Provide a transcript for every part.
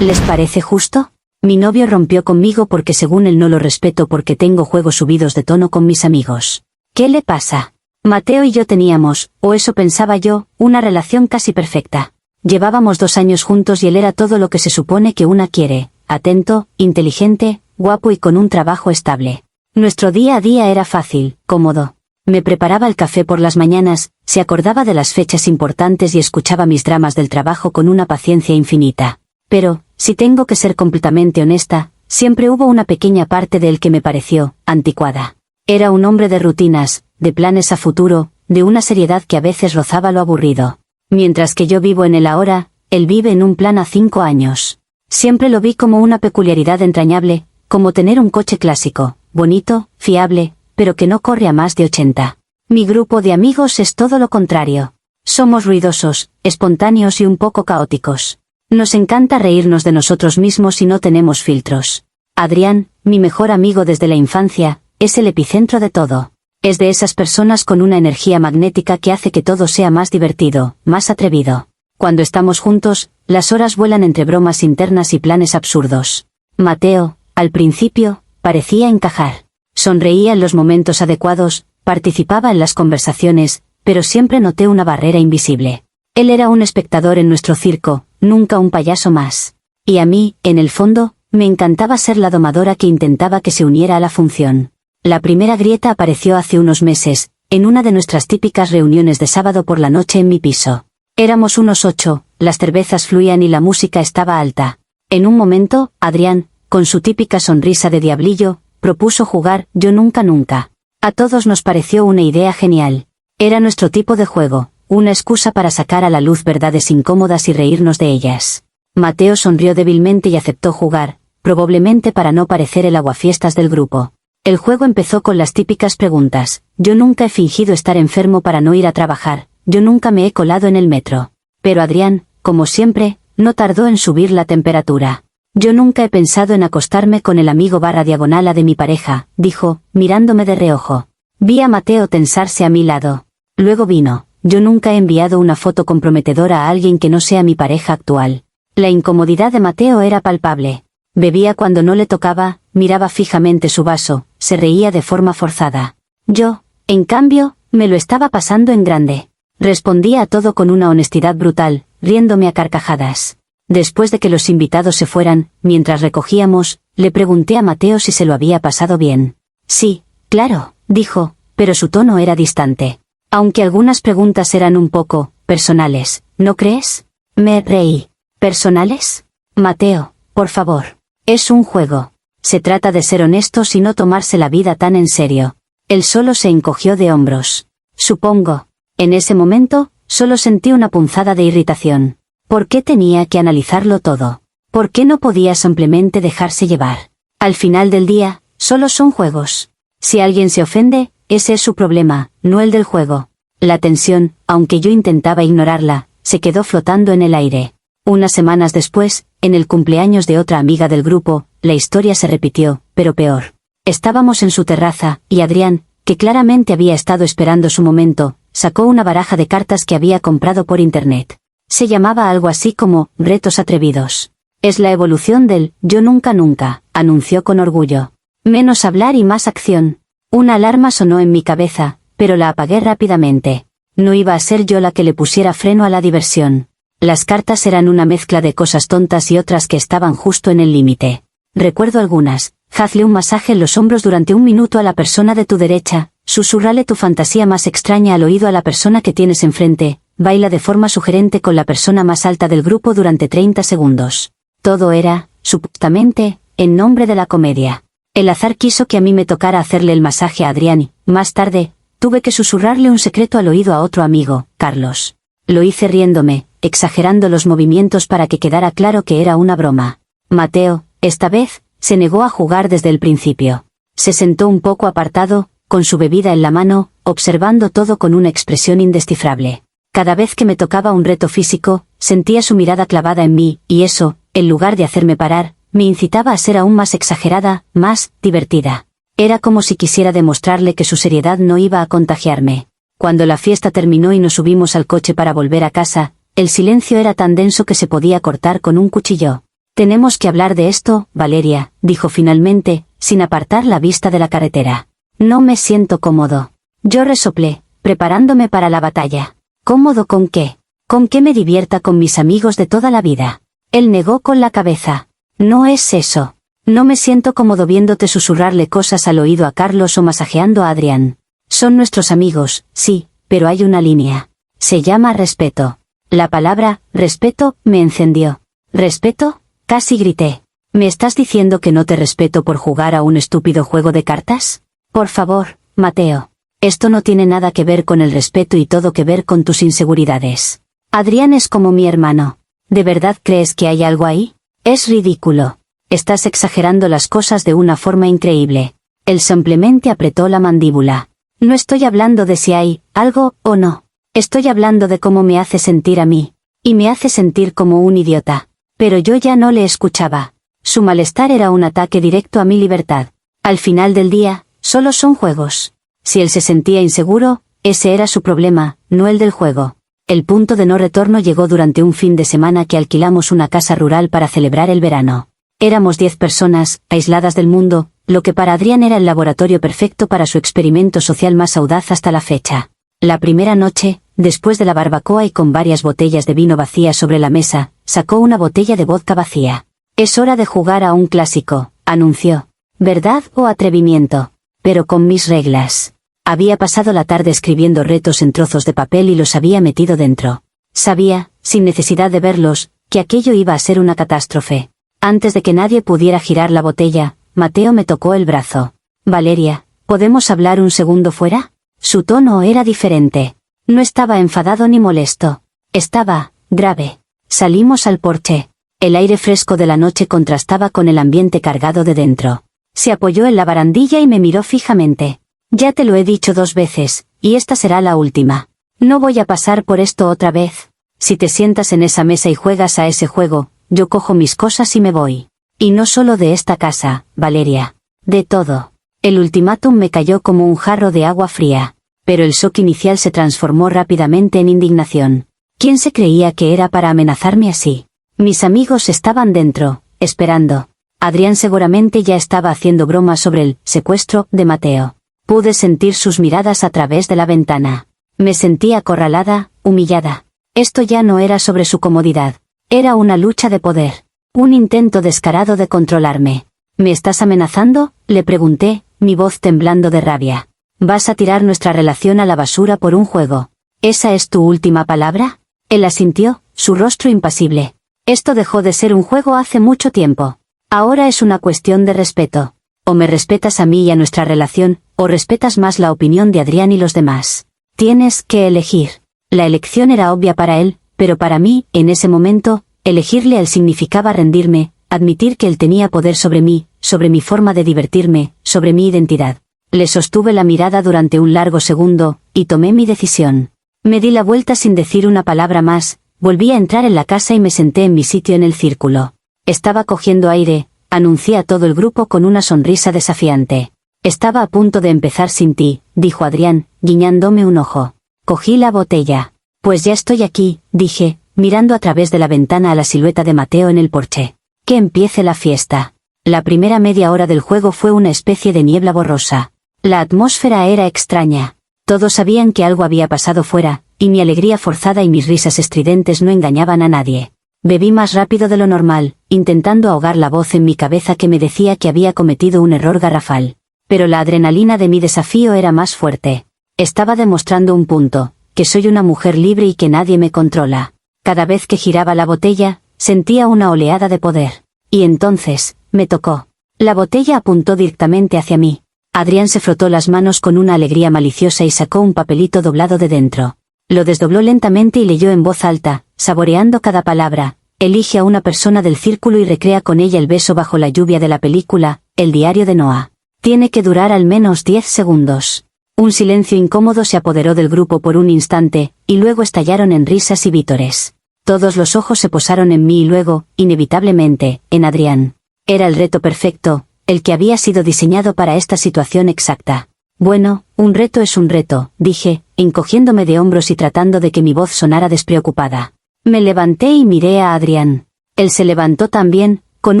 ¿Les parece justo? Mi novio rompió conmigo porque según él no lo respeto porque tengo juegos subidos de tono con mis amigos. ¿Qué le pasa? Mateo y yo teníamos, o eso pensaba yo, una relación casi perfecta. Llevábamos 2 años juntos y él era todo lo que se supone que una quiere, atento, inteligente, guapo y con un trabajo estable. Nuestro día a día era fácil, cómodo. Me preparaba el café por las mañanas, se acordaba de las fechas importantes y escuchaba mis dramas del trabajo con una paciencia infinita. Pero, si tengo que ser completamente honesta, siempre hubo una pequeña parte de él que me pareció anticuada. Era un hombre de rutinas, de planes a futuro, de una seriedad que a veces rozaba lo aburrido. Mientras que yo vivo en el ahora, él vive en un plan a 5 años. Siempre lo vi como una peculiaridad entrañable, como tener un coche clásico, bonito, fiable, pero que no corre a más de 80. Mi grupo de amigos es todo lo contrario. Somos ruidosos, espontáneos y un poco caóticos. Nos encanta reírnos de nosotros mismos y no tenemos filtros. Adrián, mi mejor amigo desde la infancia, es el epicentro de todo. Es de esas personas con una energía magnética que hace que todo sea más divertido, más atrevido. Cuando estamos juntos, las horas vuelan entre bromas internas y planes absurdos. Mateo, al principio, parecía encajar. Sonreía en los momentos adecuados, participaba en las conversaciones, pero siempre noté una barrera invisible. Él era un espectador en nuestro circo, nunca un payaso más. Y a mí, en el fondo, me encantaba ser la domadora que intentaba que se uniera a la función. La primera grieta apareció hace unos meses, en una de nuestras típicas reuniones de sábado por la noche en mi piso. Éramos unos 8, las cervezas fluían y la música estaba alta. En un momento, Adrián, con su típica sonrisa de diablillo, propuso jugar Yo Nunca Nunca. A todos nos pareció una idea genial. Era nuestro tipo de juego, una excusa para sacar a la luz verdades incómodas y reírnos de ellas. Mateo sonrió débilmente y aceptó jugar, probablemente para no parecer el aguafiestas del grupo. El juego empezó con las típicas preguntas. Yo nunca he fingido estar enfermo para no ir a trabajar, yo nunca me he colado en el metro. Pero Adrián, como siempre, no tardó en subir la temperatura. Yo nunca he pensado en acostarme con el amigo /diagonal de mi pareja, dijo, mirándome de reojo. Vi a Mateo tensarse a mi lado. Luego vino, yo nunca he enviado una foto comprometedora a alguien que no sea mi pareja actual. La incomodidad de Mateo era palpable. Bebía cuando no le tocaba, miraba fijamente su vaso, se reía de forma forzada. Yo, en cambio, me lo estaba pasando en grande. Respondía a todo con una honestidad brutal, riéndome a carcajadas. Después de que los invitados se fueran, mientras recogíamos, le pregunté a Mateo si se lo había pasado bien. Sí, claro, dijo, pero su tono era distante. Aunque algunas preguntas eran un poco personales, ¿no crees? Me reí. ¿Personales? Mateo, por favor. Es un juego. Se trata de ser honestos y no tomarse la vida tan en serio. Él solo se encogió de hombros. Supongo. En ese momento, solo sentí una punzada de irritación. ¿Por qué tenía que analizarlo todo? ¿Por qué no podía simplemente dejarse llevar? Al final del día, solo son juegos. Si alguien se ofende, ese es su problema, no el del juego. La tensión, aunque yo intentaba ignorarla, se quedó flotando en el aire. Unas semanas después, en el cumpleaños de otra amiga del grupo, la historia se repitió, pero peor. Estábamos en su terraza, y Adrián, que claramente había estado esperando su momento, sacó una baraja de cartas que había comprado por internet. Se llamaba algo así como, Retos Atrevidos. Es la evolución del, Yo Nunca Nunca, anunció con orgullo. Menos hablar y más acción. Una alarma sonó en mi cabeza, pero la apagué rápidamente. No iba a ser yo la que le pusiera freno a la diversión. Las cartas eran una mezcla de cosas tontas y otras que estaban justo en el límite. Recuerdo algunas. Hazle un masaje en los hombros durante 1 minuto a la persona de tu derecha, susurrale tu fantasía más extraña al oído a la persona que tienes enfrente, baila de forma sugerente con la persona más alta del grupo durante 30 segundos. Todo era, supuestamente, en nombre de la comedia. El azar quiso que a mí me tocara hacerle el masaje a Adrián y, más tarde, tuve que susurrarle un secreto al oído a otro amigo, Carlos. Lo hice riéndome, exagerando los movimientos para que quedara claro que era una broma. Mateo, esta vez, se negó a jugar desde el principio. Se sentó un poco apartado, con su bebida en la mano, observando todo con una expresión indescifrable. Cada vez que me tocaba un reto físico, sentía su mirada clavada en mí, y eso, en lugar de hacerme parar, me incitaba a ser aún más exagerada, más divertida. Era como si quisiera demostrarle que su seriedad no iba a contagiarme. Cuando la fiesta terminó y nos subimos al coche para volver a casa, el silencio era tan denso que se podía cortar con un cuchillo. Tenemos que hablar de esto, Valeria, dijo finalmente, sin apartar la vista de la carretera. No me siento cómodo. Yo resoplé, preparándome para la batalla. ¿Cómodo con qué? ¿Con qué me divierta con mis amigos de toda la vida? Él negó con la cabeza. No es eso. No me siento cómodo viéndote susurrarle cosas al oído a Carlos o masajeando a Adrián. Son nuestros amigos, sí, pero hay una línea. Se llama respeto. La palabra, respeto, me encendió. ¿Respeto? Casi grité. ¿Me estás diciendo que no te respeto por jugar a un estúpido juego de cartas? Por favor, Mateo. Esto no tiene nada que ver con el respeto y todo que ver con tus inseguridades. Adrián es como mi hermano. ¿De verdad crees que hay algo ahí? Es ridículo. Estás exagerando las cosas de una forma increíble. Él simplemente apretó la mandíbula. No estoy hablando de si hay algo o no. Estoy hablando de cómo me hace sentir a mí. Y me hace sentir como un idiota. Pero yo ya no le escuchaba. Su malestar era un ataque directo a mi libertad. Al final del día, solo son juegos. Si él se sentía inseguro, ese era su problema, no el del juego. El punto de no retorno llegó durante un fin de semana que alquilamos una casa rural para celebrar el verano. Éramos 10 personas, aisladas del mundo, lo que para Adrián era el laboratorio perfecto para su experimento social más audaz hasta la fecha. La primera noche, después de la barbacoa y con varias botellas de vino vacías sobre la mesa, sacó una botella de vodka vacía. Es hora de jugar a un clásico, anunció. ¿Verdad o atrevimiento? Pero con mis reglas. Había pasado la tarde escribiendo retos en trozos de papel y los había metido dentro. Sabía, sin necesidad de verlos, que aquello iba a ser una catástrofe. Antes de que nadie pudiera girar la botella, Mateo me tocó el brazo. Valeria, ¿podemos hablar un segundo fuera? Su tono era diferente. No estaba enfadado ni molesto. Estaba grave. Salimos al porche. El aire fresco de la noche contrastaba con el ambiente cargado de dentro. Se apoyó en la barandilla y me miró fijamente. Ya te lo he dicho 2 veces, y esta será la última. No voy a pasar por esto otra vez. Si te sientas en esa mesa y juegas a ese juego, yo cojo mis cosas y me voy. Y no solo de esta casa, Valeria. De todo. El ultimátum me cayó como un jarro de agua fría. Pero el shock inicial se transformó rápidamente en indignación. ¿Quién se creía que era para amenazarme así? Mis amigos estaban dentro, esperando. Adrián seguramente ya estaba haciendo bromas sobre el secuestro de Mateo. Pude sentir sus miradas a través de la ventana. Me sentí acorralada, humillada. Esto ya no era sobre su comodidad. Era una lucha de poder. Un intento descarado de controlarme. ¿Me estás amenazando?, le pregunté, mi voz temblando de rabia. ¿Vas a tirar nuestra relación a la basura por un juego? ¿Esa es tu última palabra? Él asintió, su rostro impasible. Esto dejó de ser un juego hace mucho tiempo. Ahora es una cuestión de respeto. O me respetas a mí y a nuestra relación, o respetas más la opinión de Adrián y los demás. Tienes que elegir. La elección era obvia para él, pero para mí, en ese momento, elegirle a él significaba rendirme, admitir que él tenía poder sobre mí, sobre mi forma de divertirme, sobre mi identidad. Le sostuve la mirada durante un largo segundo, y tomé mi decisión. Me di la vuelta sin decir una palabra más, volví a entrar en la casa y me senté en mi sitio en el círculo. Estaba cogiendo aire, anuncié a todo el grupo con una sonrisa desafiante. Estaba a punto de empezar sin ti, dijo Adrián, guiñándome un ojo. Cogí la botella. Pues ya estoy aquí, dije, mirando a través de la ventana a la silueta de Mateo en el porche. Que empiece la fiesta. La primera media hora del juego fue una especie de niebla borrosa. La atmósfera era extraña. Todos sabían que algo había pasado fuera, y mi alegría forzada y mis risas estridentes no engañaban a nadie. Bebí más rápido de lo normal, intentando ahogar la voz en mi cabeza que me decía que había cometido un error garrafal. Pero la adrenalina de mi desafío era más fuerte. Estaba demostrando un punto, que soy una mujer libre y que nadie me controla. Cada vez que giraba la botella, sentía una oleada de poder. Y entonces, me tocó. La botella apuntó directamente hacia mí. Adrián se frotó las manos con una alegría maliciosa y sacó un papelito doblado de dentro. Lo desdobló lentamente y leyó en voz alta, saboreando cada palabra. Elige a una persona del círculo y recrea con ella el beso bajo la lluvia de la película, El diario de Noah. Tiene que durar al menos 10 segundos. Un silencio incómodo se apoderó del grupo por un instante, y luego estallaron en risas y vítores. Todos los ojos se posaron en mí y luego, inevitablemente, en Adrián. Era el reto perfecto, el que había sido diseñado para esta situación exacta. Bueno, un reto es un reto, dije, encogiéndome de hombros y tratando de que mi voz sonara despreocupada. Me levanté y miré a Adrián. Él se levantó también, con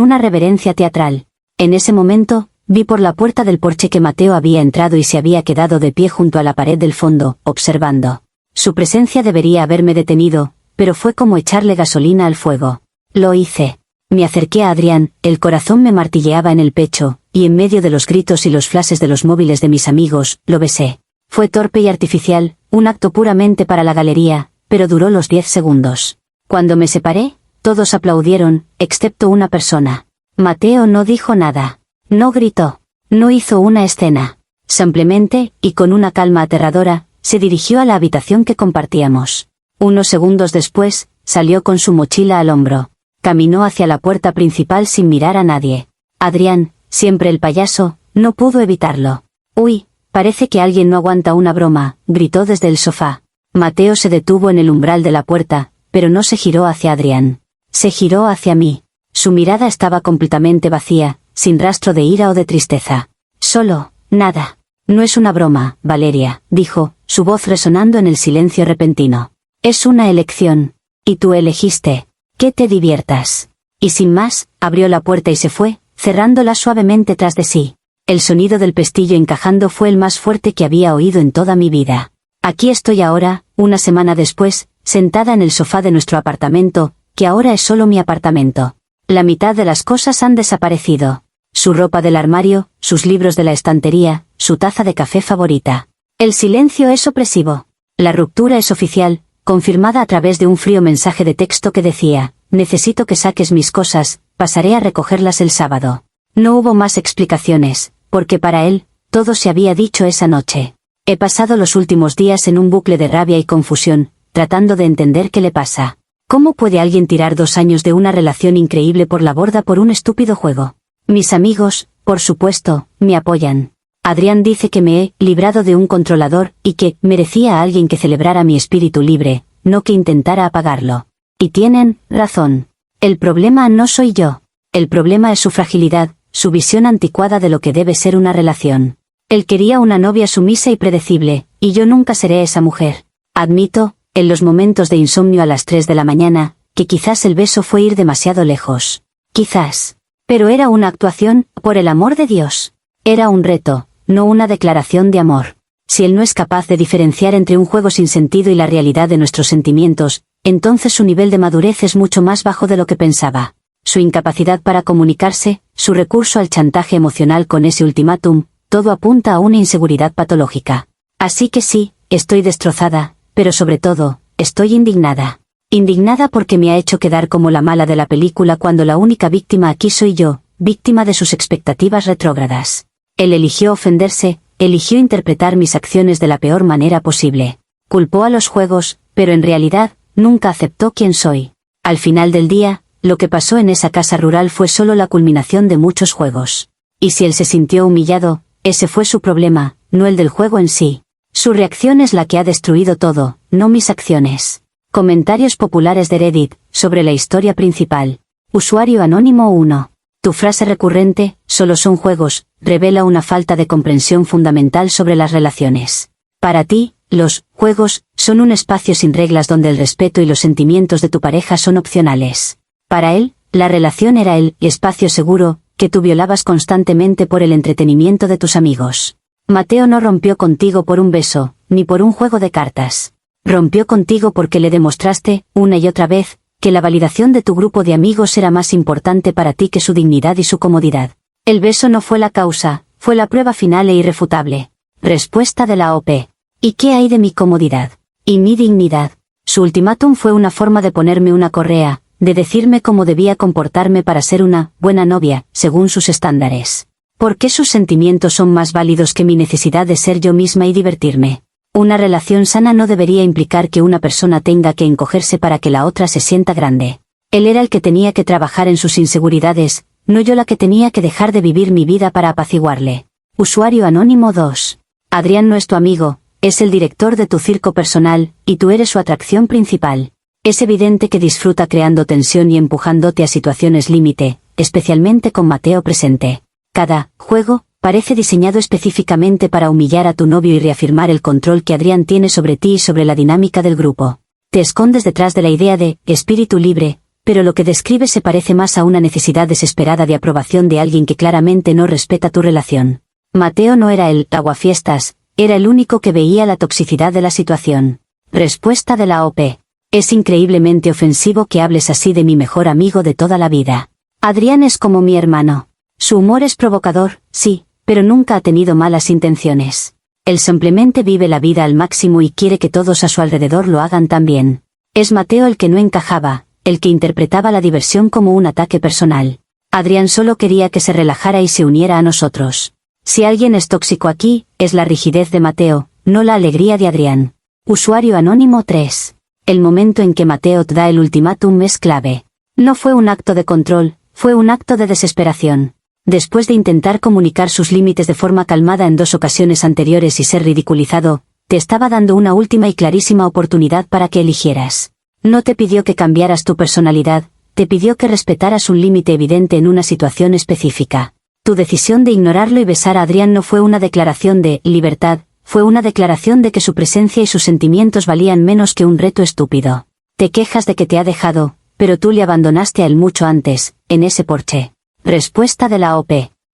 una reverencia teatral. En ese momento, vi por la puerta del porche que Mateo había entrado y se había quedado de pie junto a la pared del fondo, observando. Su presencia debería haberme detenido, pero fue como echarle gasolina al fuego. Lo hice. Me acerqué a Adrián, el corazón me martilleaba en el pecho, y en medio de los gritos y los flashes de los móviles de mis amigos, lo besé. Fue torpe y artificial, un acto puramente para la galería, pero duró los 10 segundos. Cuando me separé, todos aplaudieron, excepto una persona. Mateo no dijo nada. No gritó. No hizo una escena. Simplemente, y con una calma aterradora, se dirigió a la habitación que compartíamos. Unos segundos después, salió con su mochila al hombro. Caminó hacia la puerta principal sin mirar a nadie. Adrián, siempre el payaso, no pudo evitarlo. «Uy, parece que alguien no aguanta una broma», gritó desde el sofá. Mateo se detuvo en el umbral de la puerta, pero no se giró hacia Adrián. Se giró hacia mí. Su mirada estaba completamente vacía, sin rastro de ira o de tristeza. «Solo, nada. No es una broma, Valeria», dijo, su voz resonando en el silencio repentino. «Es una elección. Y tú elegiste. Que te diviertas». Y sin más, abrió la puerta y se fue, cerrándola suavemente tras de sí. El sonido del pestillo encajando fue el más fuerte que había oído en toda mi vida. Aquí estoy ahora, una semana después, sentada en el sofá de nuestro apartamento, que ahora es solo mi apartamento. La mitad de las cosas han desaparecido. Su ropa del armario, sus libros de la estantería, su taza de café favorita. El silencio es opresivo. La ruptura es oficial, confirmada a través de un frío mensaje de texto que decía: «Necesito que saques mis cosas, pasaré a recogerlas el sábado». No hubo más explicaciones, porque para él, todo se había dicho esa noche. He pasado los últimos días en un bucle de rabia y confusión, tratando de entender qué le pasa. ¿Cómo puede alguien tirar 2 años de una relación increíble por la borda por un estúpido juego? Mis amigos, por supuesto, me apoyan. Adrián dice que me he librado de un controlador y que merecía a alguien que celebrara mi espíritu libre, no que intentara apagarlo. Y tienen razón. El problema no soy yo. El problema es su fragilidad, su visión anticuada de lo que debe ser una relación. Él quería una novia sumisa y predecible, y yo nunca seré esa mujer. Admito, en los momentos de insomnio a las 3 de la mañana, que quizás el beso fue ir demasiado lejos. Quizás. Pero era una actuación, por el amor de Dios. Era un reto, no una declaración de amor. Si él no es capaz de diferenciar entre un juego sin sentido y la realidad de nuestros sentimientos, entonces su nivel de madurez es mucho más bajo de lo que pensaba. Su incapacidad para comunicarse, su recurso al chantaje emocional con ese ultimátum, todo apunta a una inseguridad patológica. Así que sí, estoy destrozada, pero sobre todo, estoy indignada. Indignada porque me ha hecho quedar como la mala de la película cuando la única víctima aquí soy yo, víctima de sus expectativas retrógradas. Él eligió ofenderse, eligió interpretar mis acciones de la peor manera posible. Culpó a los juegos, pero en realidad, nunca aceptó quién soy. Al final del día, lo que pasó en esa casa rural fue solo la culminación de muchos juegos. Y si él se sintió humillado, ese fue su problema, no el del juego en sí. Su reacción es la que ha destruido todo, no mis acciones. Comentarios populares de Reddit, sobre la historia principal. Usuario anónimo 1. Tu frase recurrente, «solo son juegos», revela una falta de comprensión fundamental sobre las relaciones. Para ti, los juegos son un espacio sin reglas donde el respeto y los sentimientos de tu pareja son opcionales. Para él, la relación era el espacio seguro, que tú violabas constantemente por el entretenimiento de tus amigos. Mateo no rompió contigo por un beso, ni por un juego de cartas. Rompió contigo porque le demostraste, una y otra vez, que la validación de tu grupo de amigos era más importante para ti que su dignidad y su comodidad. El beso no fue la causa, fue la prueba final e irrefutable. Respuesta de la OP. ¿Y qué hay de mi comodidad? ¿Y mi dignidad? Su ultimátum fue una forma de ponerme una correa, de decirme cómo debía comportarme para ser una buena novia, según sus estándares. ¿Por qué sus sentimientos son más válidos que mi necesidad de ser yo misma y divertirme? Una relación sana no debería implicar que una persona tenga que encogerse para que la otra se sienta grande. Él era el que tenía que trabajar en sus inseguridades, no yo la que tenía que dejar de vivir mi vida para apaciguarle. Usuario anónimo 2. Adrián no es tu amigo, es el director de tu circo personal, y tú eres su atracción principal. Es evidente que disfruta creando tensión y empujándote a situaciones límite, especialmente con Mateo presente. Cada juego parece diseñado específicamente para humillar a tu novio y reafirmar el control que Adrián tiene sobre ti y sobre la dinámica del grupo. Te escondes detrás de la idea de espíritu libre, pero lo que describe se parece más a una necesidad desesperada de aprobación de alguien que claramente no respeta tu relación. Mateo no era el aguafiestas, era el único que veía la toxicidad de la situación. Respuesta de la OP. Es increíblemente ofensivo que hables así de mi mejor amigo de toda la vida. Adrián es como mi hermano. Su humor es provocador, sí, pero nunca ha tenido malas intenciones. Él simplemente vive la vida al máximo y quiere que todos a su alrededor lo hagan también. Es Mateo el que no encajaba, el que interpretaba la diversión como un ataque personal. Adrián solo quería que se relajara y se uniera a nosotros. Si alguien es tóxico aquí, es la rigidez de Mateo, no la alegría de Adrián. Usuario anónimo 3. El momento en que Mateo te da el ultimátum es clave. No fue un acto de control, fue un acto de desesperación. Después de intentar comunicar sus límites de forma calmada en 2 ocasiones anteriores y ser ridiculizado, te estaba dando una última y clarísima oportunidad para que eligieras. No te pidió que cambiaras tu personalidad, te pidió que respetaras un límite evidente en una situación específica. Tu decisión de ignorarlo y besar a Adrián no fue una declaración de libertad, fue una declaración de que su presencia y sus sentimientos valían menos que un reto estúpido. Te quejas de que te ha dejado, pero tú le abandonaste a él mucho antes, en ese porche. Respuesta de la OP.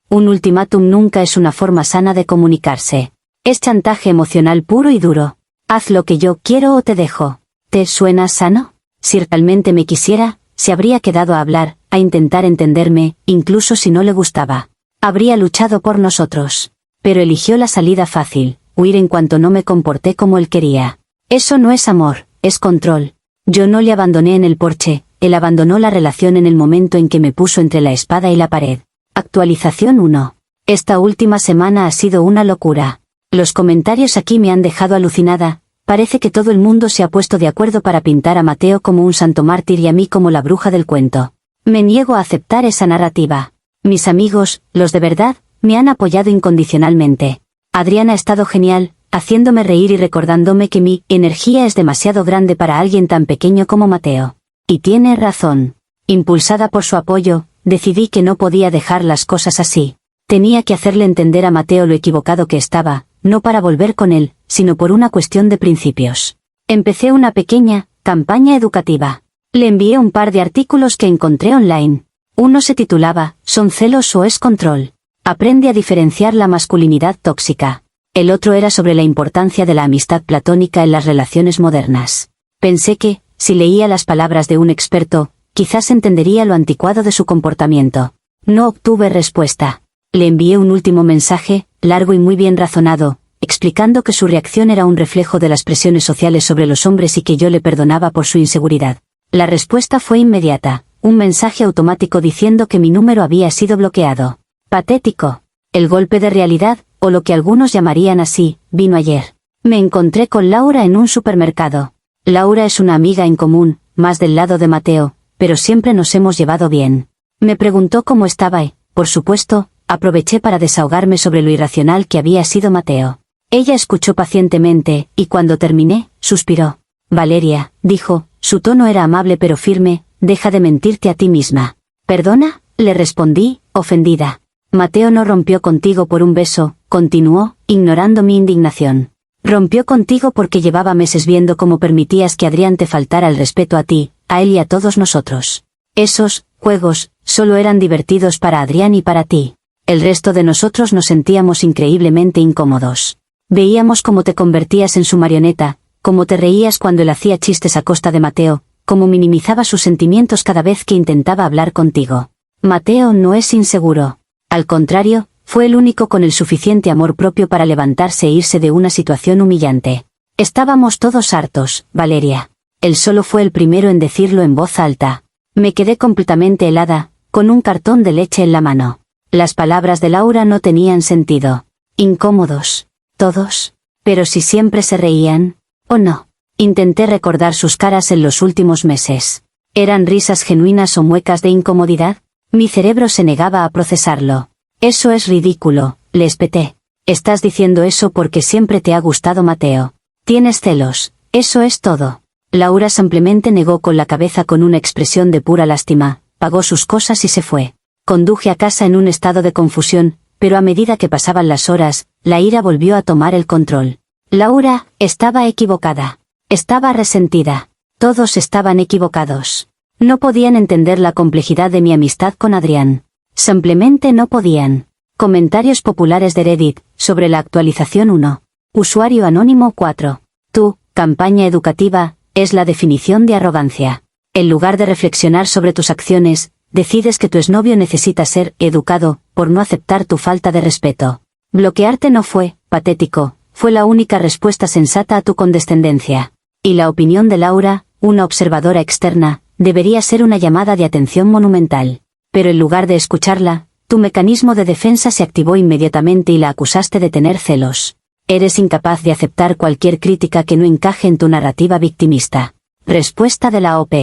Un ultimátum nunca es una forma sana de comunicarse. Es chantaje emocional puro y duro. Haz lo que yo quiero o te dejo. ¿Te suena sano? Si realmente me quisiera, se habría quedado a hablar, a intentar entenderme, incluso si no le gustaba. Habría luchado por nosotros. Pero eligió la salida fácil, huir en cuanto no me comporté como él quería. Eso no es amor, es control. Yo no le abandoné en el porche, él abandonó la relación en el momento en que me puso entre la espada y la pared. Actualización 1. Esta última semana ha sido una locura. Los comentarios aquí me han dejado alucinada, parece que todo el mundo se ha puesto de acuerdo para pintar a Mateo como un santo mártir y a mí como la bruja del cuento. Me niego a aceptar esa narrativa. Mis amigos, los de verdad, me han apoyado incondicionalmente. Adrián ha estado genial, haciéndome reír y recordándome que mi energía es demasiado grande para alguien tan pequeño como Mateo. Y tiene razón. Impulsada por su apoyo, decidí que no podía dejar las cosas así. Tenía que hacerle entender a Mateo lo equivocado que estaba, no para volver con él, sino por una cuestión de principios. Empecé una pequeña campaña educativa. Le envié un par de artículos que encontré online. Uno se titulaba, ¿son celos o es control? Aprende a diferenciar la masculinidad tóxica. El otro era sobre la importancia de la amistad platónica en las relaciones modernas. Pensé que, si leía las palabras de un experto, quizás entendería lo anticuado de su comportamiento. No obtuve respuesta. Le envié un último mensaje, largo y muy bien razonado, explicando que su reacción era un reflejo de las presiones sociales sobre los hombres y que yo le perdonaba por su inseguridad. La respuesta fue inmediata, un mensaje automático diciendo que mi número había sido bloqueado. Patético. El golpe de realidad, o lo que algunos llamarían así, vino ayer. Me encontré con Laura en un supermercado. Laura es una amiga en común, más del lado de Mateo, pero siempre nos hemos llevado bien. Me preguntó cómo estaba y, por supuesto, aproveché para desahogarme sobre lo irracional que había sido Mateo. Ella escuchó pacientemente, y cuando terminé, suspiró. Valeria, dijo, su tono era amable pero firme, deja de mentirte a ti misma. ¿Perdona? Le respondí, ofendida. Mateo no rompió contigo por un beso, continuó, ignorando mi indignación. Rompió contigo porque llevaba meses viendo cómo permitías que Adrián te faltara el respeto a ti, a él y a todos nosotros. Esos juegos solo eran divertidos para Adrián y para ti. El resto de nosotros nos sentíamos increíblemente incómodos. Veíamos cómo te convertías en su marioneta, cómo te reías cuando él hacía chistes a costa de Mateo, cómo minimizaba sus sentimientos cada vez que intentaba hablar contigo. Mateo no es inseguro. Al contrario, fue el único con el suficiente amor propio para levantarse e irse de una situación humillante. Estábamos todos hartos, Valeria. Él solo fue el primero en decirlo en voz alta. Me quedé completamente helada, con un cartón de leche en la mano. Las palabras de Laura no tenían sentido. Incómodos. Todos. Pero si siempre se reían, ¿o no? Intenté recordar sus caras en los últimos meses. ¿Eran risas genuinas o muecas de incomodidad? Mi cerebro se negaba a procesarlo. Eso es ridículo, le espeté. Estás diciendo eso porque siempre te ha gustado Mateo. Tienes celos, eso es todo. Laura simplemente negó con la cabeza con una expresión de pura lástima, pagó sus cosas y se fue. Conduje a casa en un estado de confusión, pero a medida que pasaban las horas, la ira volvió a tomar el control. Laura estaba equivocada. Estaba resentida. Todos estaban equivocados. No podían entender la complejidad de mi amistad con Adrián. Simplemente no podían. Comentarios populares de Reddit, sobre la actualización 1. Usuario anónimo 4. Tu campaña educativa es la definición de arrogancia. En lugar de reflexionar sobre tus acciones, decides que tu exnovio necesita ser educado, por no aceptar tu falta de respeto. Bloquearte no fue patético, fue la única respuesta sensata a tu condescendencia. Y la opinión de Laura, una observadora externa, debería ser una llamada de atención monumental. Pero en lugar de escucharla, tu mecanismo de defensa se activó inmediatamente y la acusaste de tener celos. Eres incapaz de aceptar cualquier crítica que no encaje en tu narrativa victimista. Respuesta de la OP.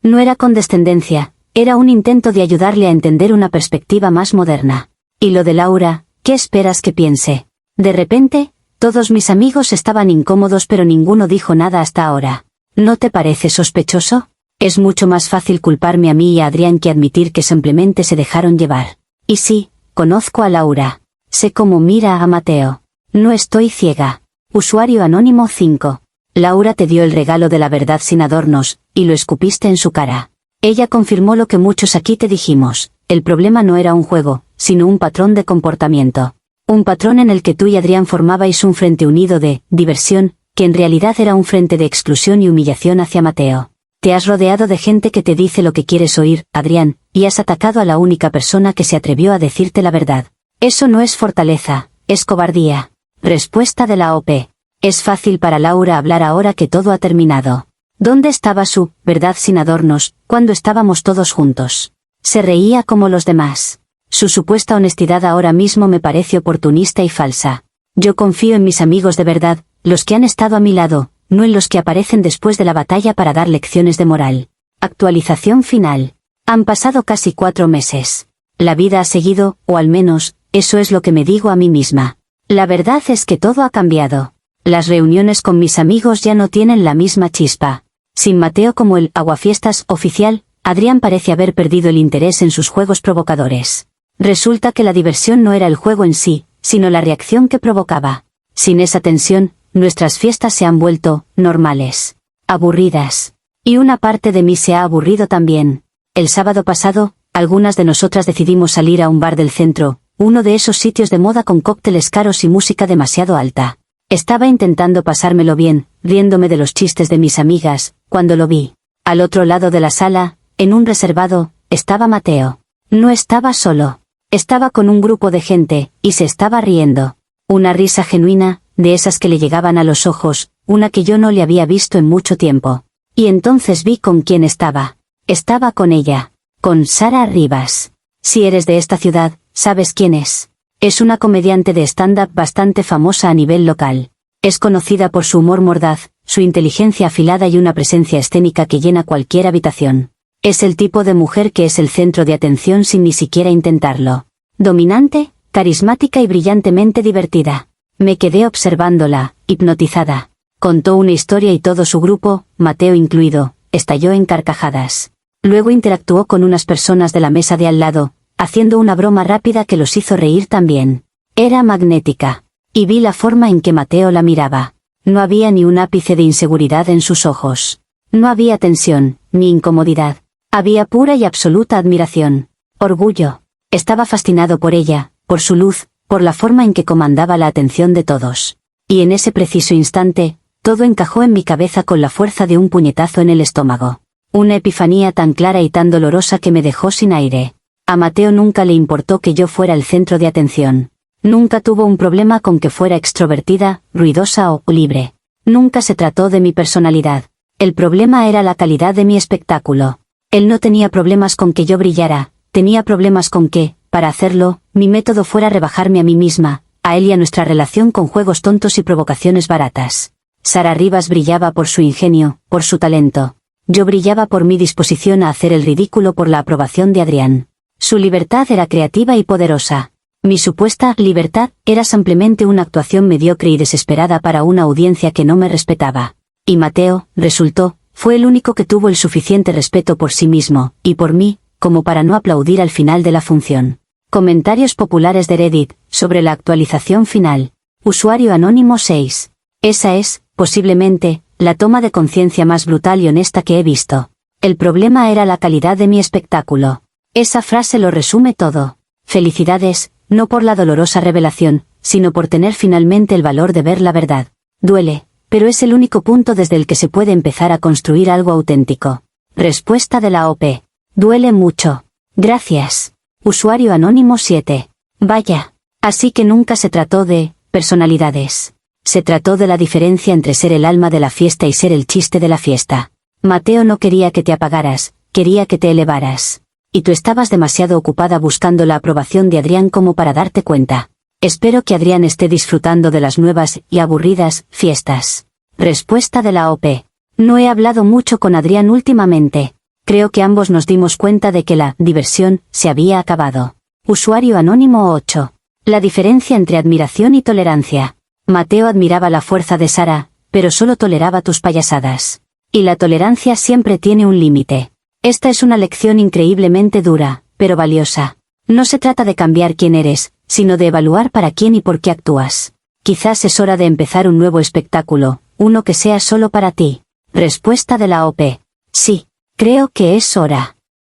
No era condescendencia, era un intento de ayudarle a entender una perspectiva más moderna. Y lo de Laura, ¿qué esperas que piense? De repente, todos mis amigos estaban incómodos pero ninguno dijo nada hasta ahora. ¿No te parece sospechoso? Es mucho más fácil culparme a mí y a Adrián que admitir que simplemente se dejaron llevar. Y sí, conozco a Laura. Sé cómo mira a Mateo. No estoy ciega. Usuario anónimo 5. Laura te dio el regalo de la verdad sin adornos, y lo escupiste en su cara. Ella confirmó lo que muchos aquí te dijimos. El problema no era un juego, sino un patrón de comportamiento. Un patrón en el que tú y Adrián formabais un frente unido de diversión, que en realidad era un frente de exclusión y humillación hacia Mateo. Te has rodeado de gente que te dice lo que quieres oír, Adrián, y has atacado a la única persona que se atrevió a decirte la verdad. Eso no es fortaleza, es cobardía. Respuesta de la OP. Es fácil para Laura hablar ahora que todo ha terminado. ¿Dónde estaba su verdad sin adornos, cuando estábamos todos juntos? Se reía como los demás. Su supuesta honestidad ahora mismo me parece oportunista y falsa. Yo confío en mis amigos de verdad, los que han estado a mi lado, no en los que aparecen después de la batalla para dar lecciones de moral. Actualización final. Han pasado casi 4 meses. La vida ha seguido, o al menos, eso es lo que me digo a mí misma. La verdad es que todo ha cambiado. Las reuniones con mis amigos ya no tienen la misma chispa. Sin Mateo como el aguafiestas oficial, Adrián parece haber perdido el interés en sus juegos provocadores. Resulta que la diversión no era el juego en sí, sino la reacción que provocaba. Sin esa tensión, nuestras fiestas se han vuelto normales. Aburridas. Y una parte de mí se ha aburrido también. El sábado pasado, algunas de nosotras decidimos salir a un bar del centro, uno de esos sitios de moda con cócteles caros y música demasiado alta. Estaba intentando pasármelo bien, riéndome de los chistes de mis amigas, cuando lo vi. Al otro lado de la sala, en un reservado, estaba Mateo. No estaba solo. Estaba con un grupo de gente, y se estaba riendo. Una risa genuina, de esas que le llegaban a los ojos, una que yo no le había visto en mucho tiempo. Y entonces vi con quién estaba. Estaba con ella. Con Sara Rivas. Si eres de esta ciudad, ¿sabes quién es? Es una comediante de stand-up bastante famosa a nivel local. Es conocida por su humor mordaz, su inteligencia afilada y una presencia escénica que llena cualquier habitación. Es el tipo de mujer que es el centro de atención sin ni siquiera intentarlo. Dominante, carismática y brillantemente divertida. Me quedé observándola, hipnotizada. Contó una historia y todo su grupo, Mateo incluido, estalló en carcajadas. Luego interactuó con unas personas de la mesa de al lado, haciendo una broma rápida que los hizo reír también. Era magnética. Y vi la forma en que Mateo la miraba. No había ni un ápice de inseguridad en sus ojos. No había tensión, ni incomodidad. Había pura y absoluta admiración. Orgullo. Estaba fascinado por ella, por su luz, por la forma en que comandaba la atención de todos. Y en ese preciso instante, todo encajó en mi cabeza con la fuerza de un puñetazo en el estómago. Una epifanía tan clara y tan dolorosa que me dejó sin aire. A Mateo nunca le importó que yo fuera el centro de atención. Nunca tuvo un problema con que fuera extrovertida, ruidosa o libre. Nunca se trató de mi personalidad. El problema era la calidad de mi espectáculo. Él no tenía problemas con que yo brillara, tenía problemas con que, para hacerlo, mi método fuera rebajarme a mí misma, a él y a nuestra relación con juegos tontos y provocaciones baratas. Sara Rivas brillaba por su ingenio, por su talento. Yo brillaba por mi disposición a hacer el ridículo por la aprobación de Adrián. Su libertad era creativa y poderosa. Mi supuesta libertad era simplemente una actuación mediocre y desesperada para una audiencia que no me respetaba. Y Mateo, resultó, fue el único que tuvo el suficiente respeto por sí mismo, y por mí, como para no aplaudir al final de la función. Comentarios populares de Reddit, sobre la actualización final. Usuario anónimo 6. Esa es, posiblemente, la toma de conciencia más brutal y honesta que he visto. El problema era la calidad de mi espectáculo. Esa frase lo resume todo. Felicidades, no por la dolorosa revelación, sino por tener finalmente el valor de ver la verdad. Duele, pero es el único punto desde el que se puede empezar a construir algo auténtico. Respuesta de la OP. Duele mucho. Gracias. Usuario anónimo 7. Vaya. Así que nunca se trató de personalidades. Se trató de la diferencia entre ser el alma de la fiesta y ser el chiste de la fiesta. Mateo no quería que te apagaras, quería que te elevaras. Y tú estabas demasiado ocupada buscando la aprobación de Adrián como para darte cuenta. Espero que Adrián esté disfrutando de las nuevas y aburridas fiestas. Respuesta de la OP. No he hablado mucho con Adrián últimamente. Creo que ambos nos dimos cuenta de que la diversión se había acabado. Usuario anónimo 8. La diferencia entre admiración y tolerancia. Mateo admiraba la fuerza de Sara, pero solo toleraba tus payasadas. Y la tolerancia siempre tiene un límite. Esta es una lección increíblemente dura, pero valiosa. No se trata de cambiar quién eres, sino de evaluar para quién y por qué actúas. Quizás es hora de empezar un nuevo espectáculo, uno que sea solo para ti. Respuesta de la OP. Sí, creo que es hora.